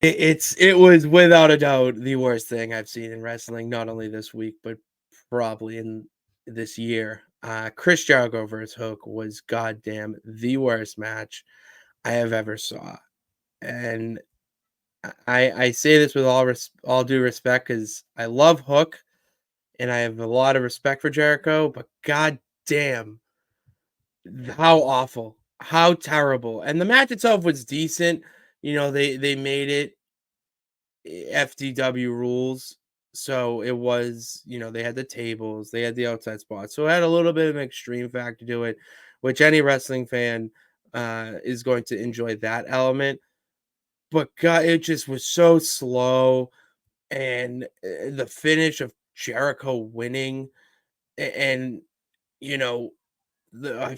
It was without a doubt the worst thing I've seen in wrestling, not only this week, but probably in this year. Chris Jericho versus Hook was goddamn the worst match I have ever saw, and I say this with all due respect because I love Hook and I have a lot of respect for Jericho, but god damn, how awful, how terrible. And the match itself was decent. They made it FDW rules. So it was, they had the tables, they had the outside spots. So it had a little bit of an extreme factor to it, which any wrestling fan is going to enjoy that element. But God, it just was so slow. And the finish of Jericho winning, and you know, I'm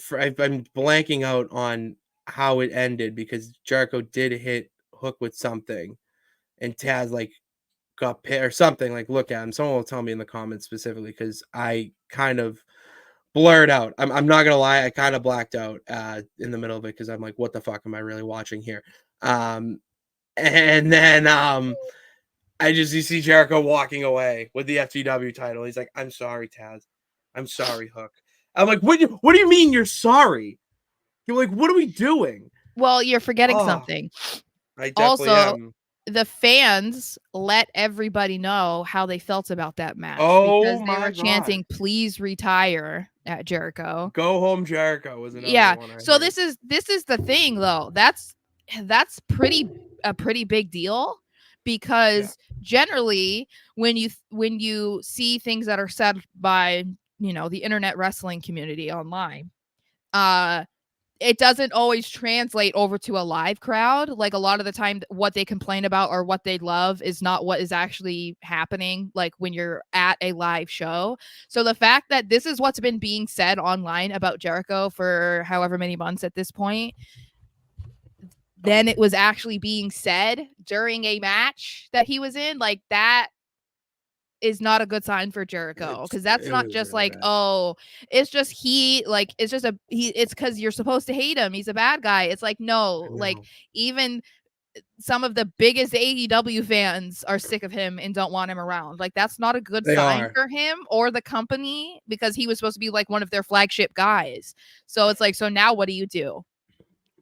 blanking out on how it ended because Jericho did hit Hook with something, and Taz like got pit or something. Like, look at him. Someone will tell me in the comments specifically because I kind of blurred out. I'm not gonna lie, I kind of blacked out in the middle of it because I'm like, what the fuck am I really watching here? Um, and then you see Jericho walking away with the FTW title. He's like, I'm sorry, Taz. I'm sorry, Hook. I'm like, what do you mean you're sorry? You're like, what are we doing? Well, you're forgetting Oh, something. I definitely Also, am. the fans let everybody know how they felt about that match Oh because they my were god. chanting, "Please retire" at Jericho. Go home, Jericho was another Yeah. one I So heard. this is the thing though. That's a pretty big deal Yeah. because generally when you see things that are said by, the internet wrestling community online, uh it doesn't always translate over to a live crowd. Like a lot of the time, what they complain about or what they love is not what is actually happening, like when you're at a live show. So the fact that this is what's been being said online about Jericho for however many months at this point, then it was actually being said during a match that he was in, like that is not a good sign for Jericho because that's It not was just really like, bad. oh, it's just it's because you're supposed to hate him. He's a bad guy. It's like, no, I like know. even some of the biggest AEW fans are sick of him and don't want him around. Like that's not a good They sign are. for him or the company because he was supposed to be like one of their flagship guys. So it's like, so now what do you do?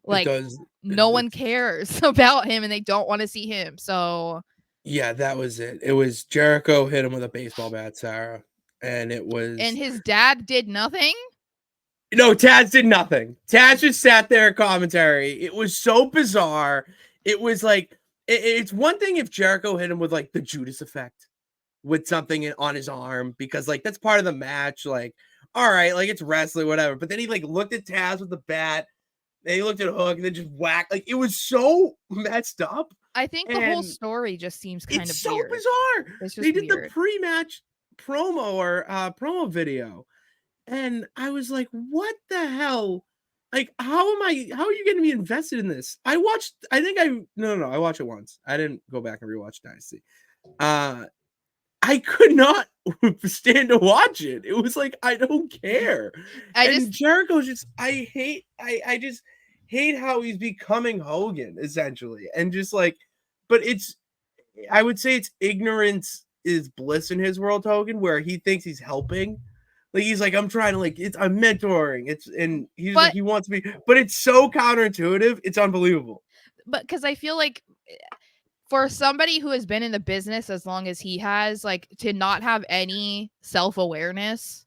It Like does. no one It's cares about him and they don't want to see him. So yeah, that was it. It was Jericho hit him with a baseball bat, Sarah, and it and was his dad did nothing. no. Taz did nothing. Taz just sat there in commentary. It was so bizarre. It was like it's one thing if Jericho hit him with like the Judas effect with something on his arm because like that's part of the match. Like, all right, like it's wrestling, whatever. But then he like looked at Taz with the bat. Then he looked at Hook and then just whacked. Like it was so messed up. I think the whole And story just seems kind it's of so weird. bizarre. It's They just did the weird. pre-match promo or promo video, and I was like, "What the hell? Like, how are you getting me invested in this?" I watched. I think I no. I watched it once. I didn't go back and rewatch Dynasty. Uh, I could not stand to watch it. It was like I don't care. I And just Jericho's just I just hate how he's becoming Hogan essentially, and just like, but it's I would say it's ignorance is bliss in his world, Hogan, where he thinks he's helping. Like he's like, I'm trying to like I'm mentoring. It's and he's like but he wants to be, but it's so counterintuitive. It's unbelievable. cuz I feel like for somebody who has been in the business as long as he has, like to not have any self-awareness,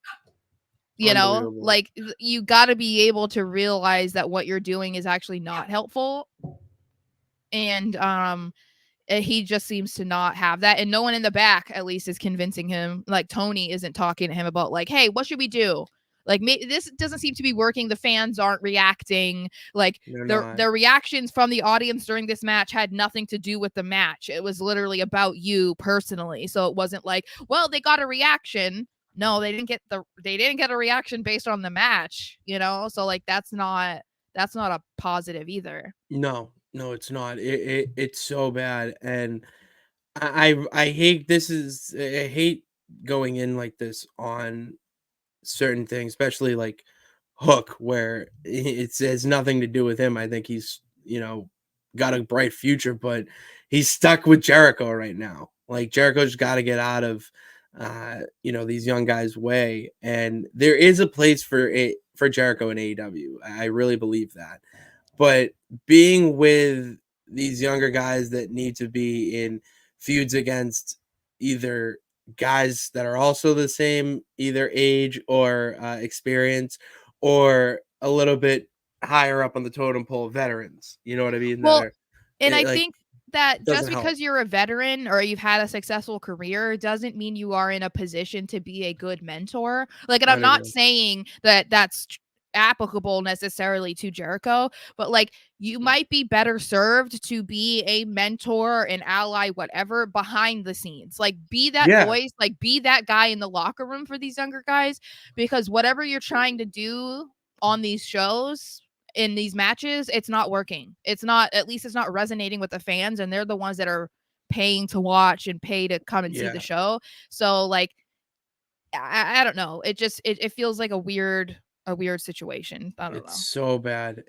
Unbelievable. like you got to be able to realize that what you're doing is actually not helpful. And he just seems to not have that, and no one in the back at least is convincing him. Like Tony isn't talking to him about like, hey, what should we do? Like this doesn't seem to be working. The fans aren't reacting. Like They're not. their reactions from the audience during this match had nothing to do with the match. It was literally about you personally. So it wasn't like, well, they got a reaction. No, they didn't get a reaction based on the match, So like that's not a positive either. No, no, it's not. It's so bad, and I hate this is I hate going in like this on certain things, especially like Hook, where it has nothing to do with him. I think he's got a bright future, but he's stuck with Jericho right now. Like Jericho's got to get out of these young guys' way, and there is a place for it for Jericho in AEW. I really believe that. But being with these younger guys that need to be in feuds against either guys that are also the same either age or experience, or a little bit higher up on the totem pole veterans, you know what I mean? That Well, are and I like, think that it just doesn't help. because you're a veteran or you've had a successful career doesn't mean you are in a position to be a good mentor. Like, and I I'm not agree. saying that that's applicable necessarily to Jericho, but like you might be better served to be a mentor, an ally, whatever, behind the scenes. Like, be that Yeah, voice, like, be that guy in the locker room for these younger guys, because whatever you're trying to do on these shows, in these matches, it's not working. It's not, at least it's not resonating with the fans, and they're the ones that are paying to watch and pay to come and see the yeah, show. So like I don't know. It just it feels like a weird situation. I don't it's know. so bad.